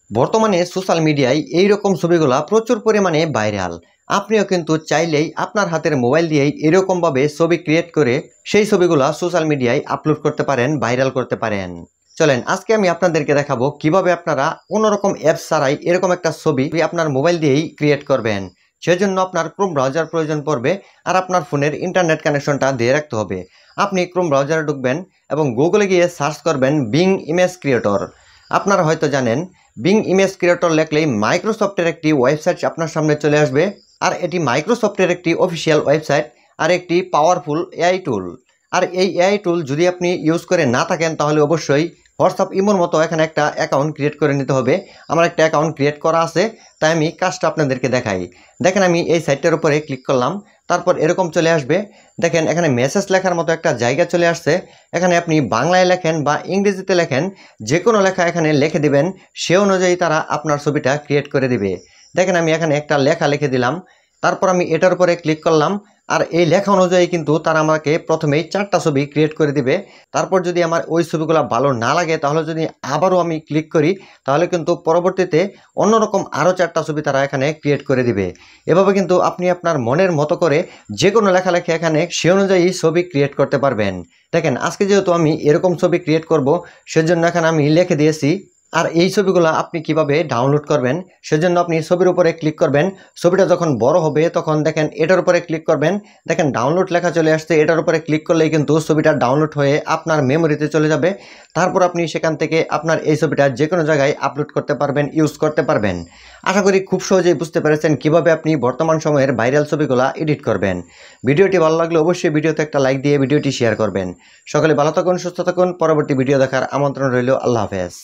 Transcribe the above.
বর্তমানে সোশ্যাল মিডিয়ায় এই রকম ছবিগুলা প্রচুর পরিমাণে ভাইরাল। আপনিও কিন্তু চাইলেই আপনার হাতের মোবাইল দিয়েই এরকমভাবে ছবি ক্রিয়েট করে সেই ছবিগুলা সোশ্যাল মিডিয়ায় আপলোড করতে পারেন, ভাইরাল করতে পারেন। চলেন আজকে আমি আপনাদেরকে দেখাবো কিভাবে আপনারা কোনো রকম অ্যাপস ছাড়াই এরকম একটা ছবি আপনার মোবাইল দিয়েই ক্রিয়েট করবেন। সেজন্য আপনার ক্রোম ব্রাউজার প্রয়োজন পড়বে আর আপনার ফোনের ইন্টারনেট কানেকশনটা দিয়ে রাখতে হবে। আপনি ক্রোম ব্রাউজারে ঢুকবেন এবং গুগলে গিয়ে সার্চ করবেন বিং ইমেজ ক্রিয়েটর। আপনারা হয়তো জানেন বিং ইমেজ ক্রিয়েটর লেখলেই মাইক্রোসফটের একটি ওয়েবসাইট আপনার সামনে চলে আসবে। আর এটি মাইক্রোসফটের একটি অফিসিয়াল ওয়েবসাইট আর একটি পাওয়ারফুল এআই টুল। আর এই এআই টুল যদি আপনি ইউজ করে না থাকেন তাহলে অবশ্যই হোয়াটসঅ্যাপ ইমোর মতো এখানে একটা অ্যাকাউন্ট ক্রিয়েট করে নিতে হবে। আমার একটা অ্যাকাউন্ট ক্রিয়েট করা আছে, তাই আমি কাজটা আপনাদেরকে দেখাই। দেখেন আমি এই সাইটটার উপরে ক্লিক করলাম, তারপর এরকম চলে আসবে। দেখেন এখানে মেসেজ লেখার মতো একটা জায়গা চলে আসছে। এখানে আপনি বাংলায় লেখেন বা ইংরেজিতে লেখেন, যে কোনো লেখা এখানে লিখে দিবেন, সে অনুযায়ী তারা আপনার ছবিটা ক্রিয়েট করে দিবে। দেখেন আমি এখানে একটা লেখা লিখে দিলাম, তারপর আমি এটার উপরে ক্লিক করলাম। আর এই লেখা অনুযায়ী কিন্তু তারা আমাকে প্রথমেই 4টা ছবি ক্রিয়েট করে দিবে। তারপর যদি আমার ওই ছবিগুলো ভালো না লাগে তাহলে যদি আবারও আমি ক্লিক করি তাহলে কিন্তু পরবর্তীতে অন্যরকম আরও 4টা ছবি তারা এখানে ক্রিয়েট করে দিবে। এভাবে কিন্তু আপনি আপনার মনের মতো করে যে কোনো লেখালেখি এখানে সে অনুযায়ী ছবি ক্রিয়েট করতে পারবেন। দেখেন আজকে যেহেতু আমি এরকম ছবি ক্রিয়েট করব, সেজন্য এখানে আমি লিখে দিয়েছি। আর এই ছবিগুলো আপনি কিভাবে ডাউনলোড করবেন, সেজন্য আপনি ছবির উপরে ক্লিক করবেন। ছবিটা যখন বড় হবে তখন দেখেন এটার উপরে ক্লিক করবেন। দেখেন ডাউনলোড লেখা চলে আসছে, এটার উপরে ক্লিক করলেই কিন্তু ছবিটা ডাউনলোড হয়ে আপনার মেমোরিতে চলে যাবে। তারপর আপনি সেখান থেকে আপনার এই ছবিটা যে কোনো জায়গায় আপলোড করতে পারবেন, ইউজ করতে পারবেন। আশা করি খুব সহজেই বুঝতে পেরেছেন কিভাবে আপনি বর্তমান সময়ের ভাইরাল ছবিগুলো এডিট করবেন। ভিডিওটি ভালো লাগলে অবশ্যই ভিডিওতে একটা লাইক দিয়ে ভিডিওটি শেয়ার করবেন। সকলে ভালো থাকুন, সুস্থ থাকুন। পরবর্তী ভিডিও দেখার আমন্ত্রণ রইল। আল্লাহ হাফেজ।